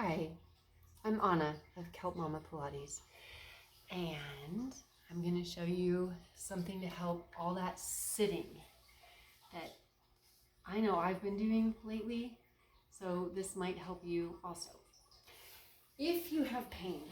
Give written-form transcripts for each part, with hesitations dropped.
Hi, I'm Anna of Kelp Mama Pilates, and I'm going to show you something to help all that sitting that I know I've been doing lately, so this might help you also. If you have pain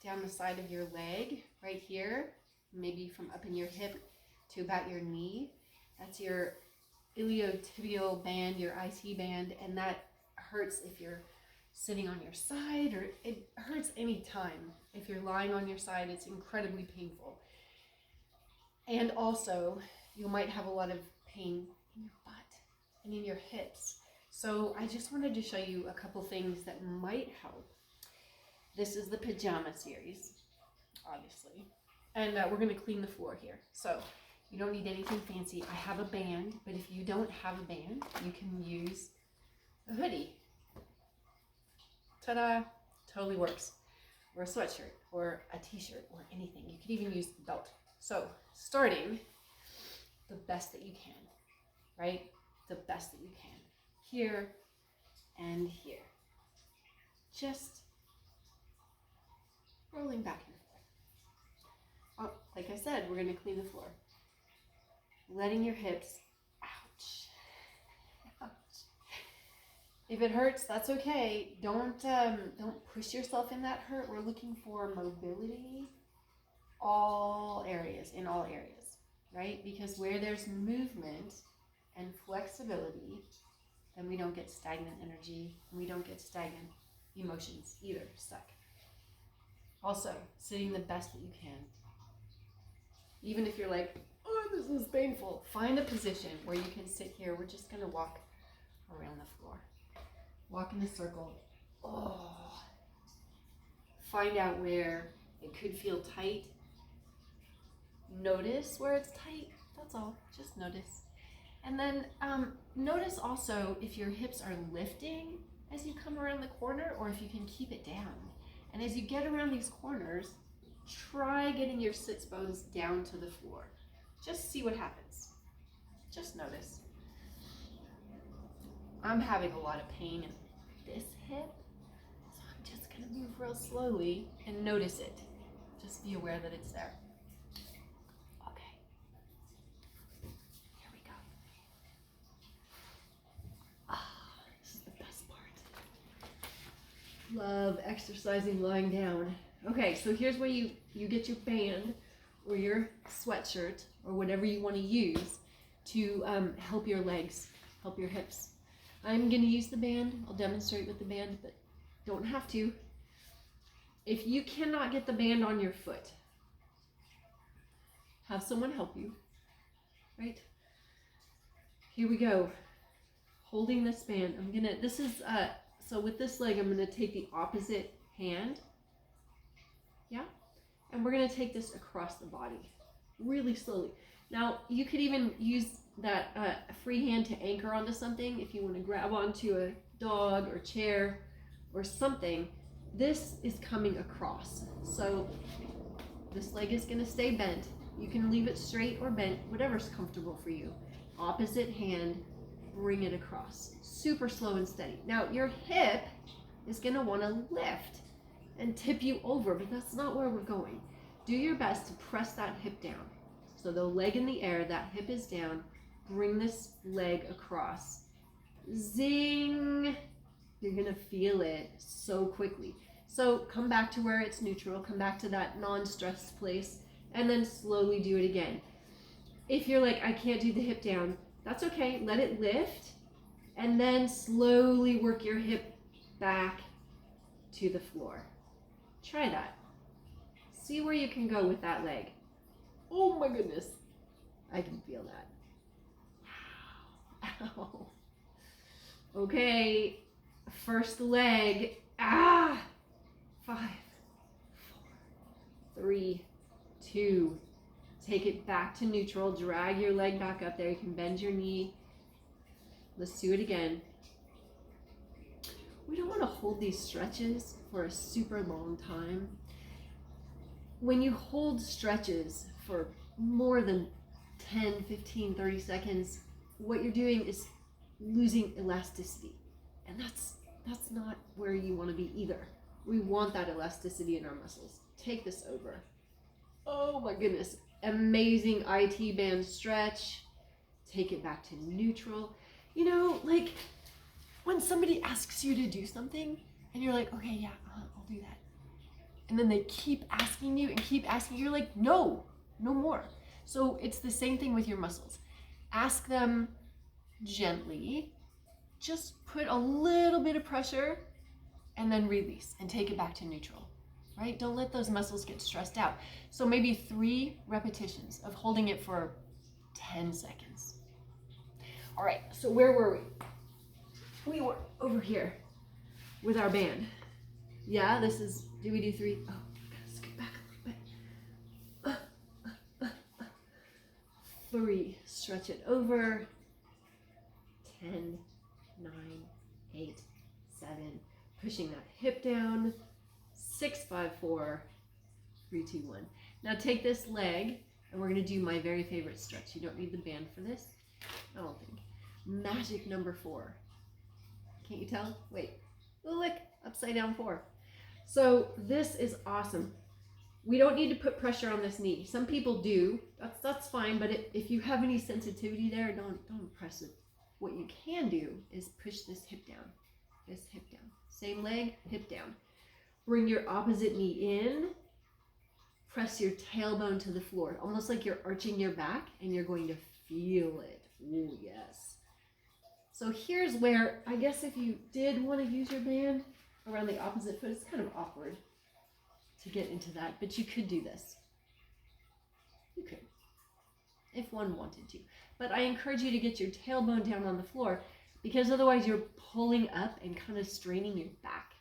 down the side of your leg, right here, maybe from up in your hip to about your knee, that's your iliotibial band, your IT band, and that hurts if you're sitting on your side, or it hurts any time. If you're lying on your side, it's incredibly painful. And also, you might have a lot of pain in your butt and in your hips. So I just wanted to show you a couple things that might help. This is the pajama series, obviously. And we're gonna clean the floor here. So you don't need anything fancy. I have a band, but if you don't have a band, you can use a hoodie. Ta-da! Totally works. Or a sweatshirt, or a t-shirt, or anything. You could even use the belt. So, starting the best that you can, right? The best that you can. Here and here. Just rolling back and forth. Oh, like I said, we're gonna clean the floor. Letting your hips, ouch. If it hurts, that's okay. Don't push yourself in that hurt. We're looking for mobility, in all areas, right? Because where there's movement and flexibility, then we don't get stagnant energy, and we don't get stagnant emotions either, stuck. Also, sitting the best that you can. Even if you're like, oh, this is painful, find a position where you can sit here. We're just gonna walk around the floor. Walk in a circle. Oh. Find out where it could feel tight. Notice where it's tight. That's all. Just notice. And then notice also if your hips are lifting as you come around the corner, or if you can keep it down. And as you get around these corners, try getting your sits bones down to the floor. Just see what happens. Just notice. I'm having a lot of pain in this hip, so I'm just gonna move real slowly and notice it. Just be aware that it's there. Okay, here we go. This is the best part. Love exercising lying down. Okay, so here's where you get your band or your sweatshirt or whatever you want to use to help your legs, help your hips. I'm going to use the band. I'll demonstrate with the band, but don't have to. If you cannot get the band on your foot, have someone help you, right? Here we go. Holding this band. So with this leg, I'm going to take the opposite hand. Yeah? And we're going to take this across the body really slowly. Now, you could even use that free hand to anchor onto something if you want to grab onto a dog or chair or something. This is coming across. So this leg is going to stay bent. You can leave it straight or bent, whatever's comfortable for you. Opposite hand, bring it across. Super slow and steady. Now, your hip is going to want to lift and tip you over, but that's not where we're going. Do your best to press that hip down. So the leg in the air, that hip is down. Bring this leg across. Zing! You're gonna feel it so quickly. So come back to where it's neutral, come back to that non-stressed place, and then slowly do it again. If you're like, I can't do the hip down, that's okay. Let it lift, and then slowly work your hip back to the floor. Try that. See where you can go with that leg. Oh my goodness. I can feel that. Ow. Okay. First leg. 5, 4, 3, 2. Take it back to neutral. Drag your leg back up there. You can bend your knee. Let's do it again. We don't want to hold these stretches for a super long time. When you hold stretches for more than 10, 15, 30 seconds, what you're doing is losing elasticity. And that's that's not where you want to be either. We want that elasticity in our muscles. Take this over. Oh my goodness. Amazing IT band stretch. Take it back to neutral. You know, like when somebody asks you to do something and you're like, okay, yeah, I'll do that. And then they keep asking you and keep asking you, you're like, no more. So it's the same thing with your muscles. Ask them gently, just put a little bit of pressure and then release and take it back to neutral, right? Don't let those muscles get stressed out. So maybe 3 repetitions of holding it for 10 seconds. All right, so where were we? We were over here with our band. Yeah, this is, do we do 3? Oh, gotta skip back a little bit. 3, stretch it over. 10, 9, 8, 7, pushing that hip down. 6, 5, 4, 3, 2, 1. Now take this leg and we're gonna do my very favorite stretch. You don't need the band for this, I don't think. Magic number 4. Can't you tell? Wait, look, upside down 4. So this is awesome. We don't need to put pressure on this knee. Some people do, that's fine, but if you have any sensitivity there, don't press it. What you can do is push this hip down, Same leg, hip down. Bring your opposite knee in, press your tailbone to the floor, almost like you're arching your back and you're going to feel it. Ooh, yes. So here's where, I guess if you did want to use your band around the opposite foot, it's kind of awkward to get into that, but you could do this. You could, if one wanted to. But I encourage you to get your tailbone down on the floor because otherwise you're pulling up and kind of straining your back.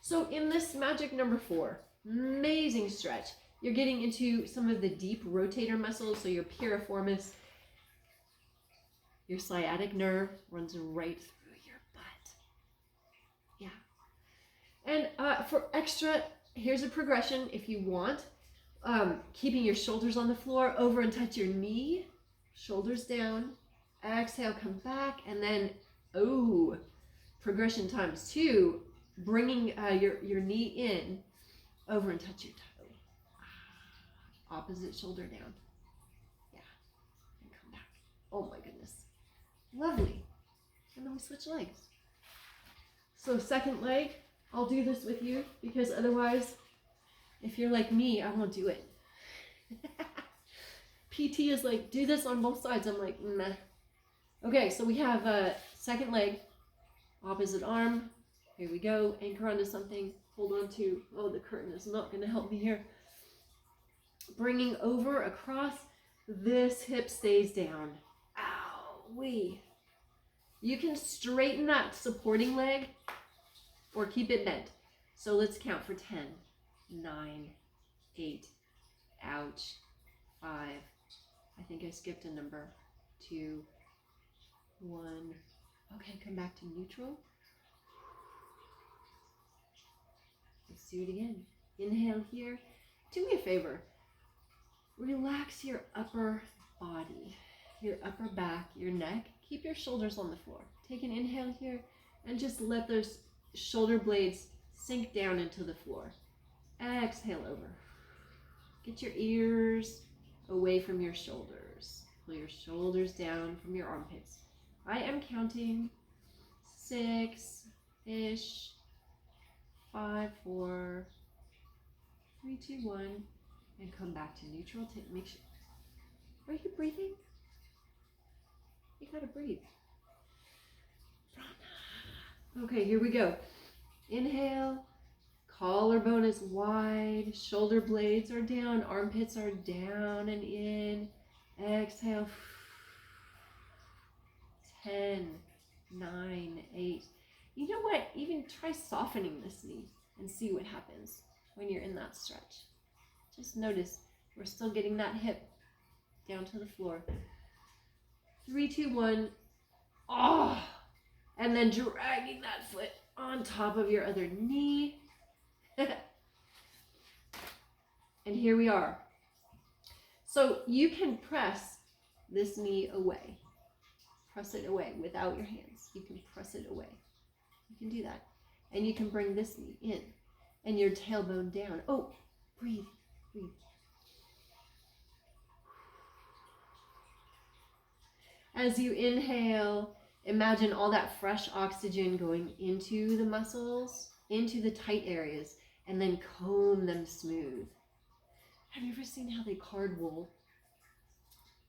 So in this magic number 4, amazing stretch. You're getting into some of the deep rotator muscles, so your piriformas, your sciatic nerve runs right through your butt. Yeah. And for extra, here's a progression if you want. Keeping your shoulders on the floor, over and touch your knee, shoulders down, exhale, come back, and then, progression times 2, bringing your knee in, over and touch your toe. Opposite shoulder down. Yeah, and come back. Oh my goodness. Lovely. And then we switch legs. So second leg, I'll do this with you because otherwise, if you're like me, I won't do it. PT is like, do this on both sides. I'm like, meh. Okay, so we have a second leg, opposite arm. Here we go. Anchor onto something. Hold on to, the curtain is not going to help me here. Bringing over across, this hip stays down. Ow-wee. You can straighten that supporting leg or keep it bent. So let's count for 10, 9, 8, ouch, 5, I think I skipped a number, 2, 1. Okay, come back to neutral. Let's do it again. Inhale here. Do me a favor. Relax your upper body, your upper back, your neck. Keep your shoulders on the floor. Take an inhale here and just let those shoulder blades sink down into the floor. Exhale over. Get your ears away from your shoulders. Pull your shoulders down from your armpits. I am counting 6-ish, 5, 4, 3, 2, 1, and come back to neutral. Make sure. Are you breathing? You gotta breathe. Okay, here we go. Inhale, collarbone is wide, shoulder blades are down, armpits are down and in. Exhale. 10, 9, 8. You know what? Even try softening this knee and see what happens when you're in that stretch. Just notice we're still getting that hip down to the floor. 3, 2, 1. Oh! And then dragging that foot on top of your other knee. And here we are. So you can press this knee away. Press it away without your hands. You can press it away. You can do that. And you can bring this knee in and your tailbone down. Oh, breathe, breathe. As you inhale, imagine all that fresh oxygen going into the muscles, into the tight areas, and then comb them smooth. Have you ever seen how they card wool?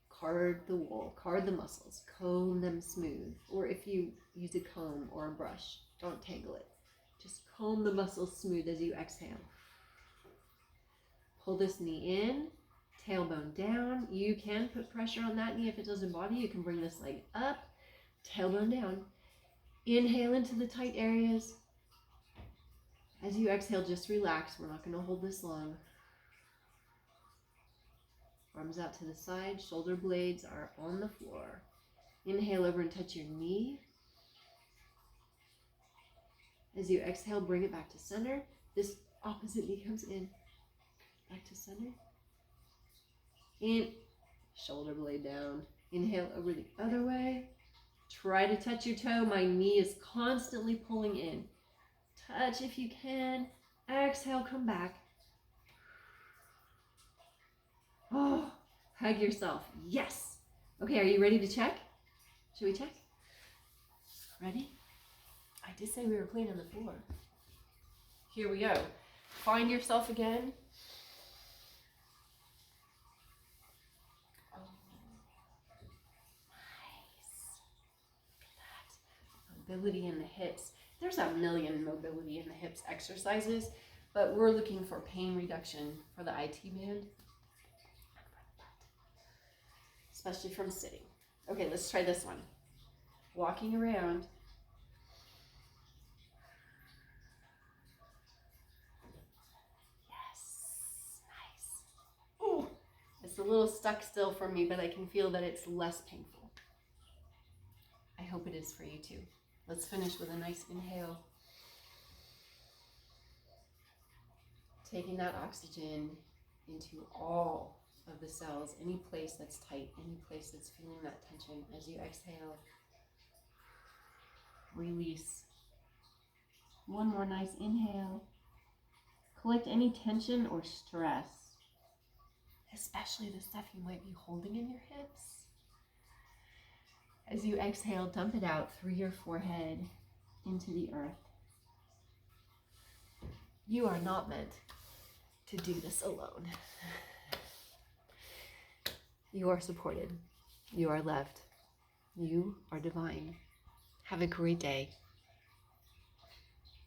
Card the wool, card the muscles, comb them smooth. Or if you use a comb or a brush, don't tangle it. Just comb the muscles smooth as you exhale. Pull this knee in, tailbone down. You can put pressure on that knee if it doesn't bother you. You can bring this leg up, tailbone down. Inhale into the tight areas. As you exhale, just relax. We're not going to hold this long. Arms out to the side, shoulder blades are on the floor. Inhale over and touch your knee. As you exhale, bring it back to center. This opposite knee comes in. Back to center. In, shoulder blade down. Inhale over the other way. Try to touch your toe. My knee is constantly pulling in. Touch if you can. Exhale, come back. Oh, hug yourself. Yes. Okay, are you ready to check? Should we check? Ready? I did say we were clean on the floor. Here we go. Find yourself again. Oh, nice. Look at that. Mobility in the hips. There's a million mobility in the hips exercises, but we're looking for pain reduction for the IT band. Especially from sitting. Okay, let's try this one. Walking around. Yes, nice. Ooh, it's a little stuck still for me, but I can feel that it's less painful. I hope it is for you too. Let's finish with a nice inhale. Taking that oxygen into all of the cells, any place that's tight, any place that's feeling that tension. As you exhale, release. One more nice inhale. Collect any tension or stress, especially the stuff you might be holding in your hips. As you exhale, dump it out through your forehead into the earth. You are not meant to do this alone. You are supported. You are loved. You are divine. Have a great day.